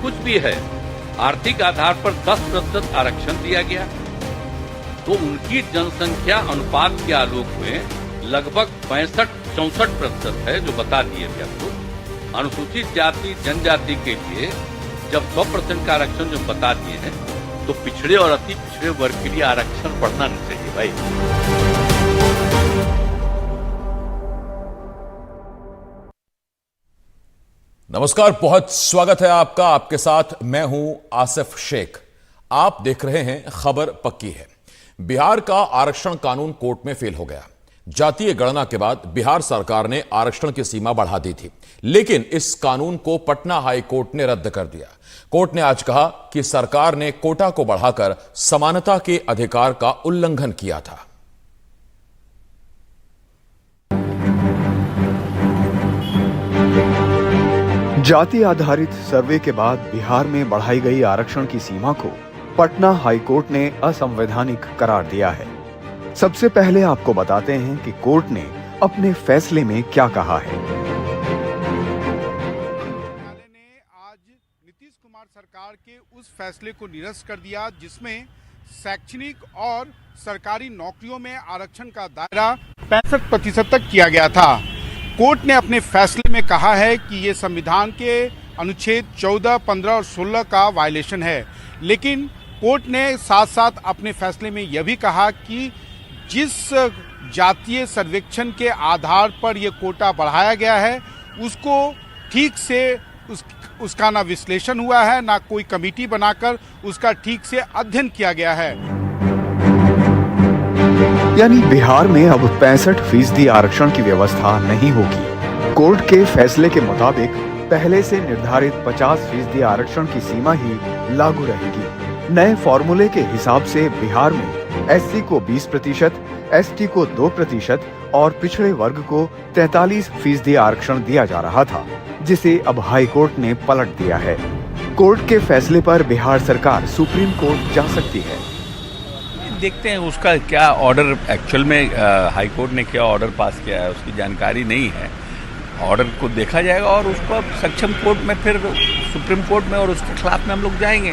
कुछ भी है, आर्थिक आधार पर 10% आरक्षण दिया गया, तो उनकी जनसंख्या अनुपात के आलोक में लगभग 65-64% है, जो बता दिए थे आपको। अनुसूचित जाति जनजाति के लिए जब 100% का आरक्षण जो बता दिए हैं, तो पिछड़े और अति पिछड़े वर्ग के लिए आरक्षण बढ़ना नहीं चाहिए भाई। नमस्कार, बहुत स्वागत है आपका। आपके साथ मैं हूं आसिफ शेख। आप देख रहे हैं खबर पक्की है। बिहार का आरक्षण कानून कोर्ट में फेल हो गया। जातीय गणना के बाद बिहार सरकार ने आरक्षण की सीमा बढ़ा दी थी, लेकिन इस कानून को पटना हाई कोर्ट ने रद्द कर दिया। कोर्ट ने आज कहा कि सरकार ने कोटा को बढ़ाकर समानता के अधिकार का उल्लंघन किया था। जाति आधारित सर्वे के बाद बिहार में बढ़ाई गई आरक्षण की सीमा को पटना हाई कोर्ट ने असंवैधानिक करार दिया है। सबसे पहले आपको बताते हैं कि कोर्ट ने अपने फैसले में क्या कहा है। न्यायालय ने आज नीतीश कुमार सरकार के उस फैसले को निरस्त कर दिया जिसमें शैक्षणिक और सरकारी नौकरियों में आरक्षण का दायरा 65% तक किया गया था। कोर्ट ने अपने फैसले में कहा है कि ये संविधान के अनुच्छेद 14, 15 और 16 का वायलेशन है, लेकिन कोर्ट ने साथ साथ अपने फैसले में यह भी कहा कि जिस जातीय सर्वेक्षण के आधार पर यह कोटा बढ़ाया गया है, उसको ठीक से उसका ना विश्लेषण हुआ है, ना कोई कमेटी बनाकर उसका ठीक से अध्ययन किया गया है। यानी बिहार में अब 65% आरक्षण की व्यवस्था नहीं होगी। कोर्ट के फैसले के मुताबिक पहले से निर्धारित 50% आरक्षण की सीमा ही लागू रहेगी। नए फॉर्मूले के हिसाब से बिहार में एससी को 20%, एसटी को 2% और पिछड़े वर्ग को 43% आरक्षण दिया जा रहा था, जिसे अब हाई कोर्ट ने पलट दिया है। कोर्ट के फैसले पर बिहार सरकार सुप्रीम कोर्ट जा सकती है। देखते हैं उसका क्या ऑर्डर, एक्चुअल में हाई कोर्ट ने क्या ऑर्डर पास किया है उसकी जानकारी नहीं है। ऑर्डर को देखा जाएगा और उसको अब सक्षम कोर्ट में, फिर सुप्रीम कोर्ट में, और उसके खिलाफ में हम लोग जाएंगे,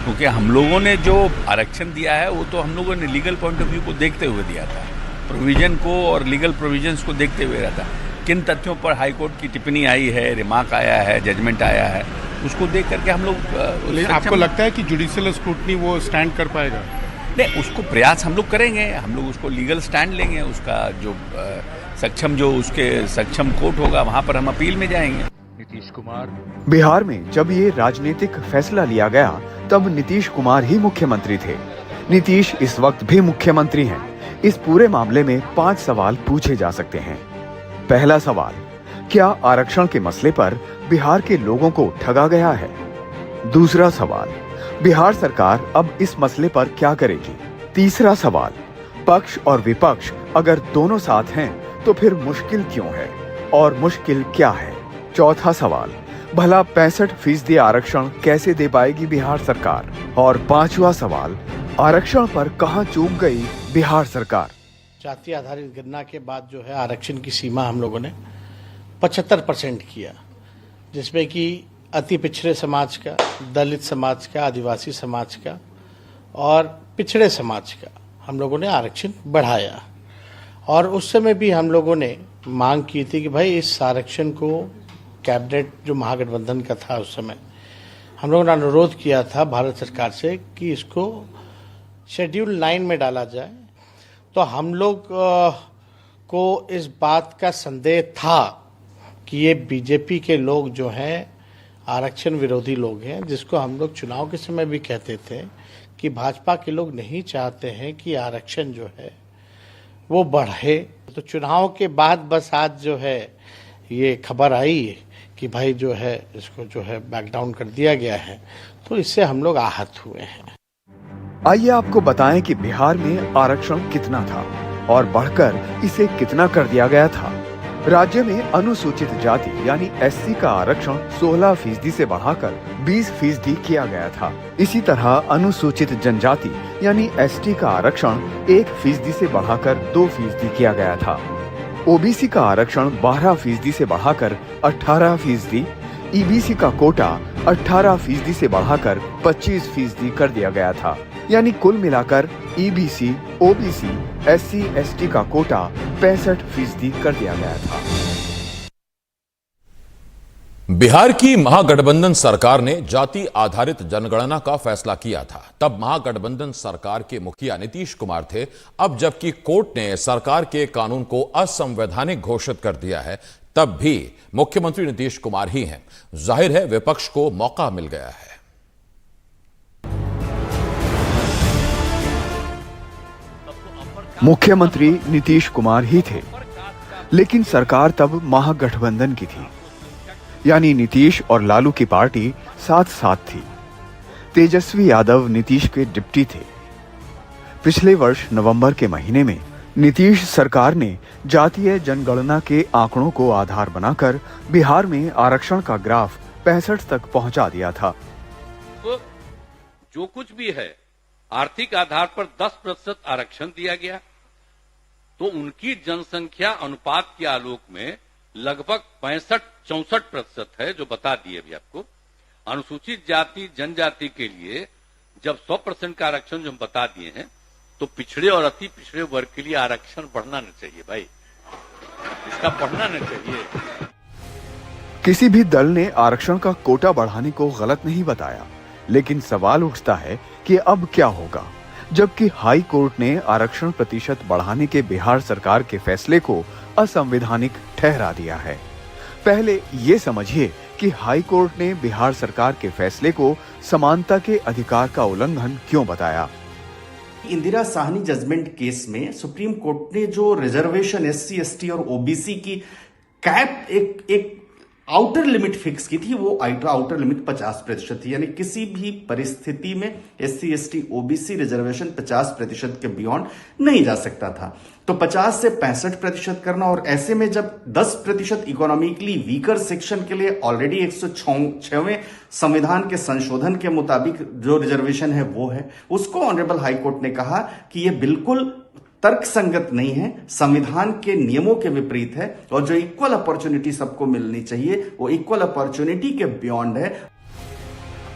क्योंकि हम लोगों ने जो आरक्षण दिया है वो तो हम लोगों ने लीगल पॉइंट ऑफ व्यू को देखते हुए दिया था, प्रोविजन को और लीगल प्रोविजंस को देखते हुए रहा था। किन तथ्यों पर हाई कोर्ट की टिप्पणी आई है, रिमार्क आया है, जजमेंट आया है, उसको देख करके हम लोग। आपको लगता है कि जुडिशियल स्क्रूटनी वो स्टैंड कर पाएगा? नहीं, उसको प्रयास हम लोग करेंगे, हम लोग उसको लीगल स्टैंड लेंगे। उसका जो सक्षम, जो उसके सक्षम कोर्ट होगा, वहां पर हम अपील में जाएंगे। नीतीश कुमार बिहार में जब ये राजनीतिक फैसला लिया गया, तब नीतीश कुमार ही मुख्यमंत्री थे। नीतीश इस वक्त भी मुख्यमंत्री हैं। इस पूरे मामले में 5 सवाल पूछे जा सकते हैं। पहला सवाल, क्या आरक्षण के मसले पर बिहार के लोगों को ठगा गया है? दूसरा सवाल, बिहार सरकार अब इस मसले पर क्या करेगी? तीसरा सवाल, पक्ष और विपक्ष अगर दोनों साथ हैं तो फिर मुश्किल क्यों है और मुश्किल क्या है? चौथा सवाल, भला 65% आरक्षण कैसे दे पाएगी बिहार सरकार? और पांचवा सवाल, आरक्षण पर कहां चूक गई बिहार सरकार? जाति आधारित गणना के बाद जो है आरक्षण की सीमा हम लोगों ने 75% किया, जिसमें कि अति पिछड़े समाज का, दलित समाज का, आदिवासी समाज का और पिछड़े समाज का हम लोगों ने आरक्षण बढ़ाया। और उस समय भी हम लोगों ने मांग की थी कि भाई इस आरक्षण को, कैबिनेट जो महागठबंधन का था उस समय, हम लोगों ने अनुरोध किया था भारत सरकार से कि इसको शेड्यूल 9 में डाला जाए। तो हम लोग को इस बात का संदेह था कि ये बीजेपी के लोग जो हैं आरक्षण विरोधी लोग हैं, जिसको हम लोग चुनाव के समय भी कहते थे कि भाजपा के लोग नहीं चाहते हैं कि आरक्षण जो है वो बढ़े। तो चुनाव के बाद बस आज जो है ये खबर आई कि भाई जो है इसको जो है बैकडाउन कर दिया गया है, तो इससे हम लोग आहत हुए हैं। आइए आपको बताएं कि बिहार में आरक्षण कितना था और बढ़कर इसे कितना कर दिया गया था। राज्य में अनुसूचित जाति यानी एससी का आरक्षण 16% से बढ़ाकर 20% किया गया था। इसी तरह अनुसूचित जनजाति यानी एसटी का आरक्षण 1% से बढ़ाकर 2% किया गया था। ओबीसी का आरक्षण 12% से बढ़ाकर 18%, ईबीसी का कोटा 18% से बढ़ाकर 25% कर दिया गया था। यानी कुल मिलाकर ईबीसी, ओबीसी, एससी, एसटी का कोटा 65% कर दिया गया था। बिहार की महागठबंधन सरकार ने जाति आधारित जनगणना का फैसला किया था। तब महागठबंधन सरकार के मुखिया नीतीश कुमार थे। अब जबकि कोर्ट ने सरकार के कानून को असंवैधानिक घोषित कर दिया है, तब भी मुख्यमंत्री नीतीश कुमार ही हैं। जाहिर है विपक्ष को मौका मिल गया है। मुख्यमंत्री नीतीश कुमार ही थे, लेकिन सरकार तब महागठबंधन की थी, यानी नीतीश और लालू की पार्टी साथ साथ थी। तेजस्वी यादव नीतीश के डिप्टी थे। पिछले वर्ष नवंबर के महीने में नीतीश सरकार ने जातीय जनगणना के आंकड़ों को आधार बनाकर बिहार में आरक्षण का ग्राफ 65 तक पहुंचा दिया था। तो जो कुछ भी है आर्थिक आधार पर 10% आरक्षण दिया गया, तो उनकी जनसंख्या अनुपात के आलोक में लगभग 65-64% है, जो बता दिए अभी आपको। अनुसूचित जाति जनजाति के लिए जब 100% का आरक्षण जो हम बता दिए हैं, तो पिछड़े और अति पिछड़े वर्ग के लिए आरक्षण बढ़ना नहीं चाहिए भाई, इसका बढ़ना नहीं चाहिए। किसी भी दल ने आरक्षण का कोटा बढ़ाने को गलत नहीं बताया, लेकिन सवाल उठता है कि अब क्या होगा, जबकि हाई कोर्ट ने आरक्षण प्रतिशत बढ़ाने के बिहार सरकार के फैसले को असंवैधानिक ठहरा दिया है। पहले ये समझिए कि हाई कोर्ट ने बिहार सरकार के फैसले को समानता के अधिकार का उल्लंघन क्यों बताया। इंदिरा साहनी जजमेंट केस में सुप्रीम कोर्ट ने जो रिजर्वेशन एससी, एसटी और ओबीसी की कैप एक आउटर लिमिट फिक्स की थी, वो आउटर लिमिट 50% थी। यानी किसी भी परिस्थिति में एससी, एसटी, ओबीसी रिजर्वेशन 50% के बियॉन्ड नहीं जा सकता था। तो 50 से 65% करना, और ऐसे में जब 10% इकोनॉमिकली वीकर सेक्शन के लिए ऑलरेडी 106वें संविधान के संशोधन के मुताबिक जो रिजर्वेशन है वो है, उसको ऑनरेबल हाई कोर्ट ने कहा कि ये बिल्कुल तर्क संगत नहीं है, संविधान के नियमों के विपरीत है, और जो इक्वल अपॉर्चुनिटी सबको मिलनी चाहिए वो इक्वल अपॉर्चुनिटी के बियॉन्ड है।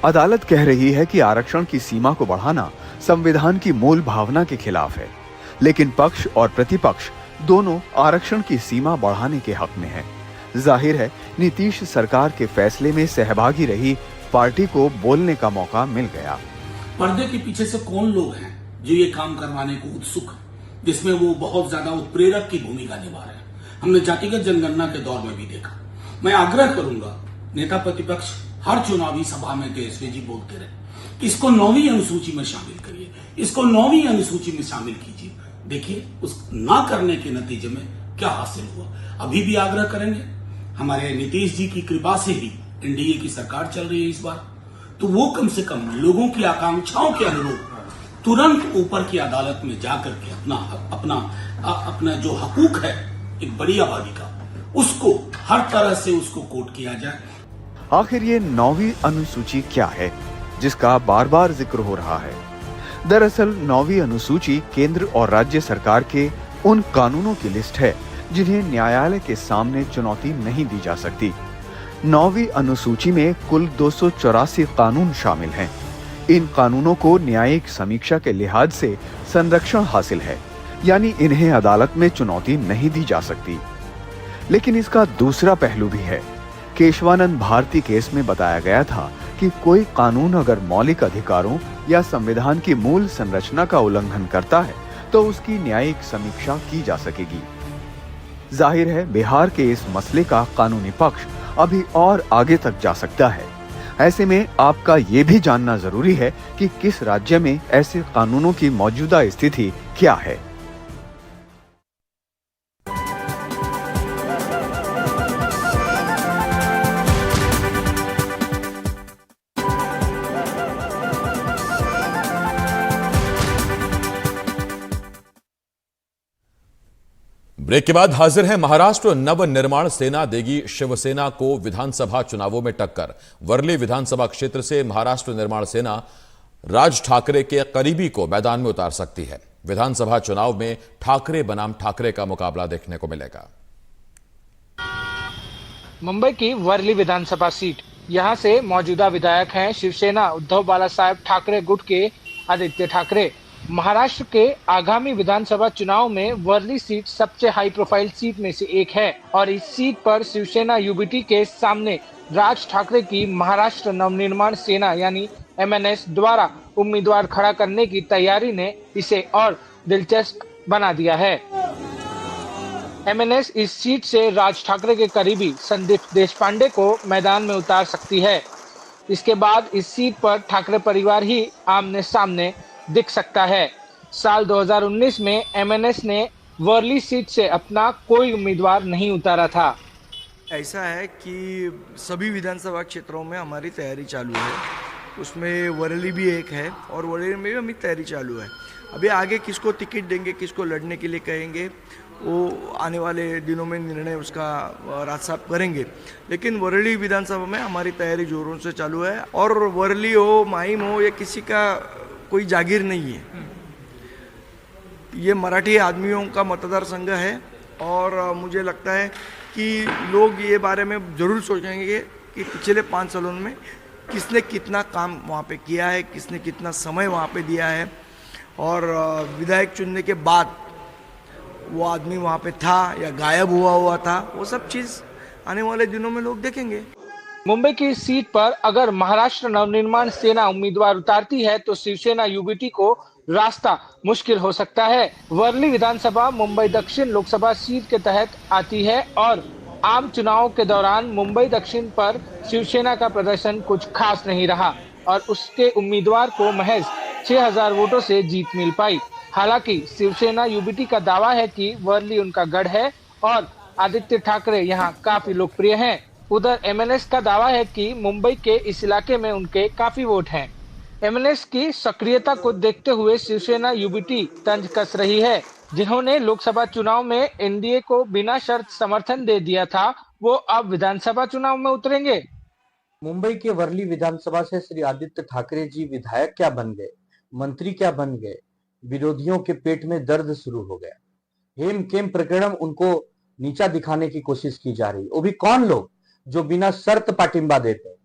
अदालत कह रही है कि आरक्षण की सीमा को बढ़ाना संविधान की मूल भावना के खिलाफ है, लेकिन पक्ष और प्रतिपक्ष दोनों आरक्षण की सीमा बढ़ाने के हक में हैं। जाहिर है नीतीश सरकार के फैसले में सहभागी रही पार्टी को बोलने का मौका मिल गया। पर्दे के पीछे से कौन लोग हैं जो ये काम करवाने को उत्सुक हैं, जिसमें वो बहुत ज्यादा उत्प्रेरक की भूमिका निभा रहे हैं। हमने जातिगत जनगणना के दौर में भी देखा। मैं आग्रह करूंगा नेता प्रतिपक्ष हर चुनावी सभा में तेजस्वी जी बोलते रहे, इसको 9वीं अनुसूची में शामिल करिए, इसको 9वीं अनुसूची में शामिल कीजिए। देखिए उस ना करने के नतीजे में क्या हासिल हुआ। अभी भी आग्रह करेंगे, हमारे नीतीश जी की कृपा से ही एनडीए की सरकार चल रही है इस बार, तो वो कम से कम लोगों की आकांक्षाओं के अनुरूप तुरंत ऊपर की अदालत में जाकर के अपना जो हकूक है एक बड़ी आबादी का, उसको हर तरह से उसको कोट किया जाए। आखिर ये 9वीं अनुसूची क्या है जिसका बार बार जिक्र हो रहा है? दरअसल 9वीं अनुसूची केंद्र और राज्य सरकार के उन कानूनों की लिस्ट है जिन्हें न्यायालय के सामने चुनौती नहीं दी जा सकती। 9वीं अनुसूची में कुल 284 कानून शामिल हैं। इन कानूनों को न्यायिक समीक्षा के लिहाज से संरक्षण हासिल है, यानी इन्हें अदालत में चुनौती नहीं दी जा सकती। लेकिन इसका दूसरा पहलू भी है। केशवानंद भारती केस में बताया गया था कि कोई कानून अगर मौलिक अधिकारों या संविधान की मूल संरचना का उल्लंघन करता है तो उसकी न्यायिक समीक्षा की जा सकेगी। जाहिर है बिहार के इस मसले का कानूनी पक्ष अभी और आगे तक जा सकता है। ऐसे में आपका ये भी जानना जरूरी है कि किस राज्य में ऐसे कानूनों की मौजूदा स्थिति क्या है। ब्रेक के बाद हाजिर है। महाराष्ट्र नव निर्माण सेना देगी शिवसेना को विधानसभा चुनावों में टक्कर। वर्ली विधानसभा क्षेत्र से महाराष्ट्र निर्माण सेना राज ठाकरे के करीबी को मैदान में उतार सकती है। विधानसभा चुनाव में ठाकरे बनाम ठाकरे का मुकाबला देखने को मिलेगा। मुंबई की वर्ली विधानसभा सीट यहाँ से मौजूदा विधायक हैं शिवसेना उद्धव बालासाहेब ठाकरे गुट के आदित्य ठाकरे। महाराष्ट्र के आगामी विधानसभा चुनाव में वर्ली सीट सबसे हाई प्रोफाइल सीट में से एक है और इस सीट पर शिवसेना यूबीटी के सामने राज ठाकरे की महाराष्ट्र नवनिर्माण सेना यानी MNS द्वारा उम्मीदवार खड़ा करने की तैयारी ने इसे और दिलचस्प बना दिया है। MNS इस सीट से राज ठाकरे के करीबी संदीप देशपांडे को मैदान में उतार सकती है। इसके बाद इस सीट पर ठाकरे परिवार ही आमने सामने दिख सकता है। साल 2019 में MNS ने वर्ली सीट से अपना कोई उम्मीदवार नहीं उतारा था। ऐसा है कि सभी विधानसभा क्षेत्रों में हमारी तैयारी चालू है, उसमें वर्ली भी एक है और वर्ली में भी हमारी तैयारी चालू है। अभी आगे किसको टिकट देंगे, किसको लड़ने के लिए कहेंगे, वो आने वाले दिनों में निर्णय उसका राज साहब करेंगे। लेकिन वर्ली विधानसभा में हमारी तैयारी जोरों से चालू है और वर्ली हो, माहिम हो, ये किसी का कोई जागीर नहीं है। ये मराठी आदमियों का मतदार संघ है और मुझे लगता है कि लोग ये बारे में ज़रूर सोचेंगे कि पिछले 5 सालों में किसने कितना काम वहाँ पे किया है, किसने कितना समय वहाँ पे दिया है और विधायक चुनने के बाद वो आदमी वहाँ पे था या गायब हुआ था, वो सब चीज़ आने वाले दिनों में लोग देखेंगे। मुंबई की इस सीट पर अगर महाराष्ट्र नवनिर्माण सेना उम्मीदवार उतारती है तो शिवसेना यूबीटी को रास्ता मुश्किल हो सकता है। वर्ली विधानसभा मुंबई दक्षिण लोकसभा सीट के तहत आती है और आम चुनाव के दौरान मुंबई दक्षिण पर शिवसेना का प्रदर्शन कुछ खास नहीं रहा और उसके उम्मीदवार को महज 6000 वोटों से जीत मिल पाई। हालांकि शिवसेना यूबीटी का दावा है कि वर्ली उनका गढ़ है और आदित्य ठाकरे यहाँ काफी लोकप्रिय हैं। उधर MNS का दावा है कि मुंबई के इस इलाके में उनके काफी वोट हैं। MNS की सक्रियता को देखते हुए शिवसेना यूबीटी तंज कस रही है। जिन्होंने लोकसभा चुनाव में NDA को बिना शर्त समर्थन दे दिया था, वो अब विधानसभा चुनाव में उतरेंगे। मुंबई के वर्ली विधानसभा से श्री आदित्य ठाकरे जी विधायक क्या बन गए, मंत्री क्या बन गए, विरोधियों के पेट में दर्द शुरू हो गया। हेम केम प्रकरण उनको नीचा दिखाने की कोशिश की जा रही। वो भी कौन लोग जो बिना शर्त पाटिंबा देते हैं,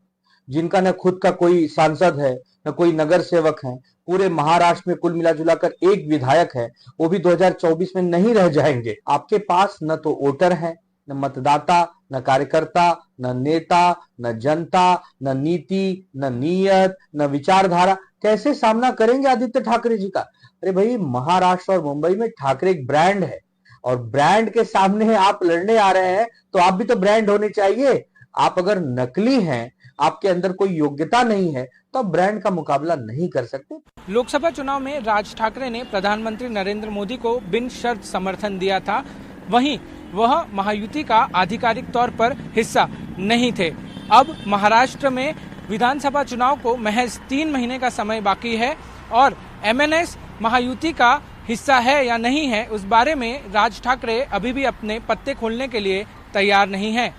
जिनका न खुद का कोई सांसद है न कोई नगर सेवक है। पूरे महाराष्ट्र में कुल मिला जुलाकर एक विधायक है, वो भी 2024 में नहीं रह जाएंगे। आपके पास न तो वोटर है, न मतदाता, न कार्यकर्ता, न नेता, न जनता, न नीति, न नीयत, न विचारधारा। कैसे सामना करेंगे आदित्य ठाकरे जी का? अरे भाई, महाराष्ट्र और मुंबई में ठाकरे एक ब्रांड है और ब्रांड के सामने आप लड़ने आ रहे हैं तो आप भी तो ब्रांड होने चाहिए। आप अगर नकली हैं, आपके अंदर कोई योग्यता नहीं है, तो आप ब्रांड का मुकाबला नहीं कर सकते। लोकसभा चुनाव में राज ठाकरे ने प्रधानमंत्री नरेंद्र मोदी को बिन शर्त समर्थन दिया था, वहीं वह महायुति का आधिकारिक तौर पर हिस्सा नहीं थे। अब महाराष्ट्र में विधानसभा चुनाव को महज 3 महीने का समय बाकी है और MNS महायुति का हिस्सा है या नहीं है, उस बारे में राज ठाकरे अभी भी अपने पत्ते खोलने के लिए तैयार नहीं है।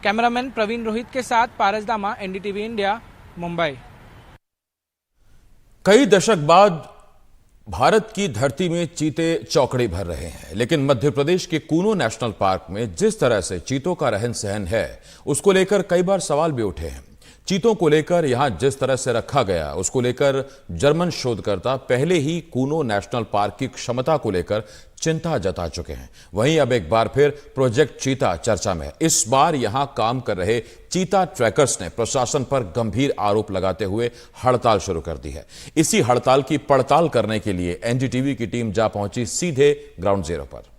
कैमरामैन प्रवीण रोहित के साथ पारस दामा, NDTV इंडिया, मुंबई। कई दशक बाद भारत की धरती में चीते चौकड़ी भर रहे हैं, लेकिन मध्य प्रदेश के कूनो नेशनल पार्क में जिस तरह से चीतों का रहन सहन है, उसको लेकर कई बार सवाल भी उठे हैं। चीतों को लेकर यहां जिस तरह से रखा गया, उसको लेकर जर्मन शोधकर्ता पहले ही कूनो नेशनल पार्क की क्षमता को लेकर चिंता जता चुके हैं। वहीं अब एक बार फिर प्रोजेक्ट चीता चर्चा में है। इस बार यहां काम कर रहे चीता ट्रैकर्स ने प्रशासन पर गंभीर आरोप लगाते हुए हड़ताल शुरू कर दी है। इसी हड़ताल की पड़ताल करने के लिए NDTV की टीम जा पहुंची सीधे ग्राउंड जीरो पर।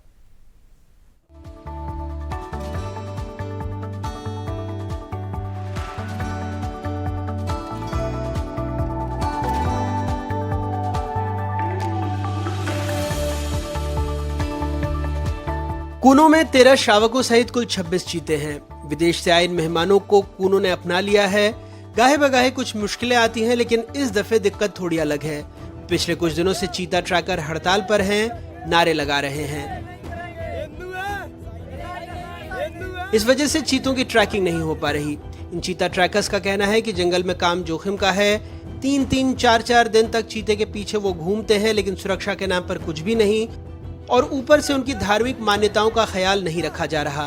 कूनो में 13 शावकों सहित कुल 26 चीते हैं। विदेश से आए इन मेहमानों को कूनो ने अपना लिया है। गाहे बगाहे कुछ मुश्किलें आती हैं, लेकिन इस दफे दिक्कत थोड़ी अलग है। पिछले कुछ दिनों से चीता ट्रैकर हड़ताल पर हैं, नारे लगा रहे हैं। इस वजह से चीतों की ट्रैकिंग नहीं हो पा रही। इन चीता ट्रैकर्स का कहना है कि जंगल में काम जोखिम का है। 3-3, 4-4 दिन तक चीते के पीछे वो घूमते हैं, लेकिन सुरक्षा के नाम पर कुछ भी नहीं, और ऊपर से उनकी धार्मिक मान्यताओं का ख्याल नहीं रखा जा रहा।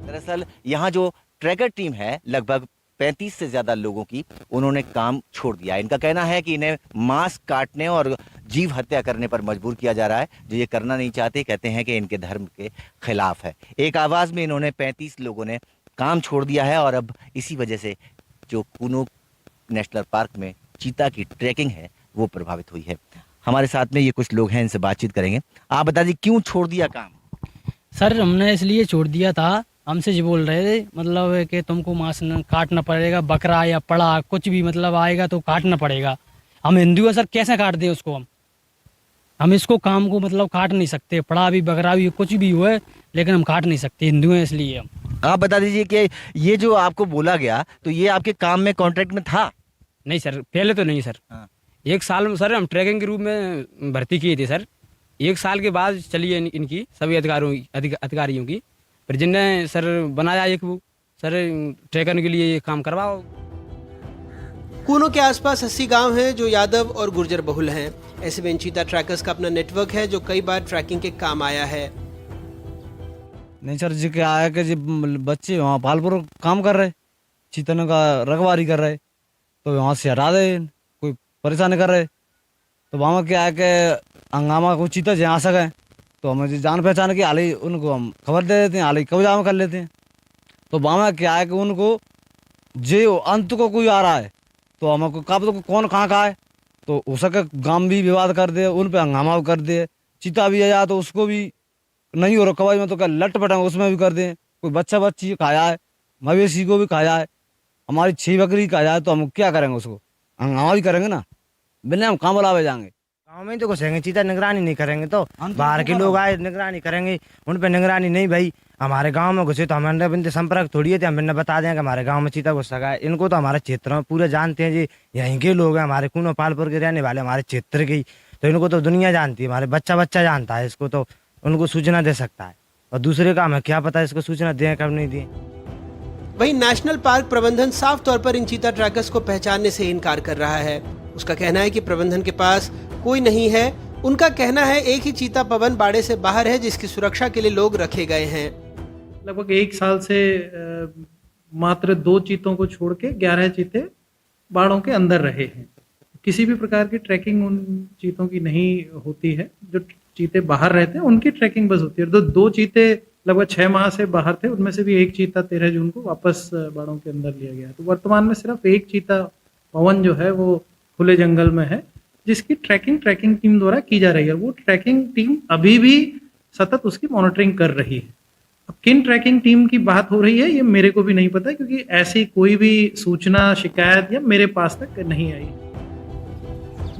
दरअसल यहाँ जो ट्रैकर टीम है लगभग 35 से ज्यादा लोगों की, उन्होंने काम छोड़ दिया। इनका कहना है कि इन्हें मांस काटने और जीव हत्या करने पर मजबूर किया जा रहा है, जो ये करना नहीं चाहते। कहते हैं कि इनके धर्म के खिलाफ है। एक आवाज में इन्होंने 35 लोगों ने काम छोड़ दिया है और अब इसी वजह से जो कूनो नेशनल पार्क में चीता की ट्रैकिंग है वो प्रभावित हुई है। हमारे साथ में ये कुछ लोग हैं, इनसे बातचीत करेंगे। आप बता दीजिए क्यों छोड़ दिया काम? सर हमने इसलिए छोड़ दिया था, हमसे जी बोल रहे थे मतलब है कि तुमको मांस काटना पड़ेगा, बकरा या पड़ा कुछ भी मतलब आएगा तो काटना पड़ेगा। हम हिंदू हैं सर, कैसे काट दें उसको? हम इसको काम को मतलब काट नहीं सकते, पड़ा भी बकरा भी कुछ भी हुए लेकिन हम काट नहीं सकते, हिंदू हैं इसलिए हम। आप बता दीजिए कि ये जो आपको बोला गया तो ये आपके काम में कॉन्ट्रैक्ट में था? नहीं सर, पहले तो नहीं सर। 1 साल में सर हम ट्रैकिंग के रूप में भर्ती किए थे सर। 1 साल के बाद चलिए इनकी सभी अधिकारियों की, फिर जिनने सर बनाया एक वो सर ट्रैकर के लिए ये काम करवाओ। कूनो के आसपास 80 गांव हैं जो यादव और गुर्जर बहुल हैं। ऐसे में इन चीता ट्रैकर्स का अपना नेटवर्क है जो कई बार ट्रैकिंग के काम आया है। नहीं सर जी, क्या है कि जी बच्चे वहाँ पालपुर काम कर रहे, चीतन का रखवारी कर रहे, तो वहाँ से हटा दे, कोई परेशान कर रहे, तो वहाँ क्या है कि हंगामा को चीता जहाँ आ सके तो हमें जान पहचान के हाल ही उनको हम खबर दे देते हैं, हाल ही कब्जा में कर लेते हैं। तो वहाँ क्या है कि उनको जो अंत को कोई आ रहा है तो हमको कब कौन कहाँ का है तो हो सके गांव भी विवाद कर दे, उन पर हंगामा कर दे, चीता भी आया तो उसको भी नहीं हो रहा कवाई में तो क्या लट पटांगे उसमें भी कर दें। कोई बच्चा बच्ची खाया है, मवेशी को भी खाया है, हमारी 6 बकरी खाया है, तो हम क्या करेंगे? उसको हंगामा भी करेंगे ना, बिना हम काम बुलावे जाएंगे। गाँव में तो घुसेंगे, चीता निगरानी नहीं करेंगे तो बाहर के लोग आए निगरानी करेंगे, उन पर निगरानी नहीं। भाई हमारे गांव में घुसे तो हमारे बिंदु संपर्क थोड़ी है, हम इन्हें बता दें कि हमारे गांव में चीता घुस सका है। इनको तो हमारे क्षेत्र में पूरे जानते हैं जी, यहीं के लोग हैं, हमारे कूनो पालपुर के रहने वाले, हमारे क्षेत्र के, तो इनको तो दुनिया जानती है, हमारे बच्चा जानता है इसको, तो उनको सूचना दे सकता है। और दूसरे का हमें क्या पता इसको सूचना दें कब नहीं दें। वहीं नेशनल पार्क प्रबंधन साफ तौर पर इन चीता ट्रैकर्स को पहचानने से इनकार कर रहा है। उसका कहना है कि प्रबंधन के पास कोई नहीं है। उनका कहना है एक ही चीता पवन बाड़े से बाहर है जिसकी सुरक्षा के लिए लोग रखे गए हैं। लगभग 1 साल से मात्र 2 चीतों को छोड़ के 11 चीते बाड़ों के अंदर रहे हैं। किसी भी प्रकार की ट्रैकिंग उन चीतों की नहीं होती है। जो चीते बाहर रहते हैं उनकी ट्रैकिंग बस होती है। तो 2 चीते लगभग 6 माह से बाहर थे, उनमें से भी एक चीता 13 जून को वापस बाड़ों के अंदर लिया गया। तो वर्तमान में सिर्फ एक चीता पवन जो है वो खुले जंगल में है, जिसकी ट्रैकिंग टीम द्वारा की जा रही है। वो ट्रैकिंग टीम अभी भी सतत उसकी मॉनिटरिंग कर रही है। अब किन ट्रैकिंग टीम की बात हो रही है ये मेरे को भी नहीं पता, क्योंकि ऐसी कोई भी सूचना शिकायत या मेरे पास तक नहीं आई।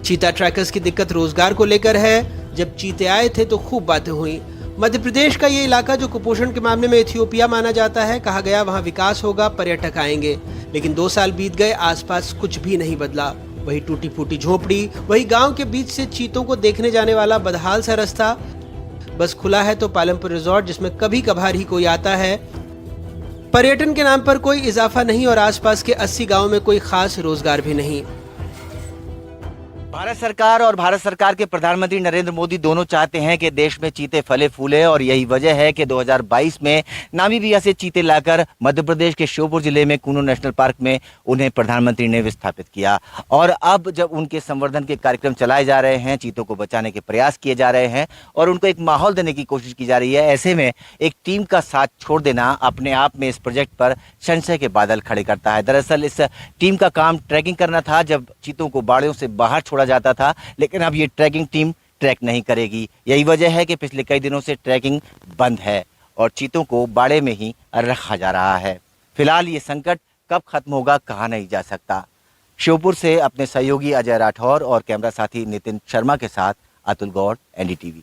चीता ट्रैकर्स की दिक्कत रोजगार को लेकर है। जब चीते आए थे तो खूब बातें हुई। मध्य प्रदेश का ये इलाका जो कुपोषण के मामले में इथियोपिया माना जाता है, कहा गया वहाँ विकास होगा, पर्यटक आएंगे। लेकिन 2 साल बीत गए, आसपास कुछ भी नहीं बदला। वही टूटी फूटी झोपड़ी, वही गांव के बीच से चीतों को देखने जाने वाला बदहाल सा रास्ता। बस खुला है तो पालमपुर रिजॉर्ट, जिसमें कभी कभार ही कोई आता है। पर्यटन के नाम पर कोई इजाफा नहीं और आसपास के 80 गाँव में कोई खास रोजगार भी नहीं। भारत सरकार और भारत सरकार के प्रधानमंत्री नरेंद्र मोदी दोनों चाहते हैं कि देश में चीते फले फूले, और यही वजह है कि 2022 में नामीबिया से चीते लाकर मध्य प्रदेश के श्योपुर जिले में कूनो नेशनल पार्क में उन्हें प्रधानमंत्री ने विस्थापित किया। और अब जब उनके संवर्धन के कार्यक्रम चलाए जा रहे हैं, चीतों को बचाने के प्रयास किए जा रहे हैं और उनको एक माहौल देने की कोशिश की जा रही है, ऐसे में एक टीम का साथ छोड़ देना अपने आप में इस प्रोजेक्ट पर संशय के बादल खड़े करता है। दरअसल इस टीम का काम ट्रैकिंग करना था जब चीतों को बाड़ों से बाहर छोड़ा जाता था, लेकिन अब ये ट्रैकिंग टीम ट्रैक नहीं करेगी। यही वजह है कि पिछले कई दिनों से ट्रैकिंग बंद है और चीतों को बाड़े में ही रखा जा रहा है। फिलहाल ये संकट कब खत्म होगा कहा नहीं जा सकता। श्योपुर से अपने सहयोगी अजय राठौर और कैमरा साथी नितिन शर्मा के साथ अतुल गौड़, NDTV।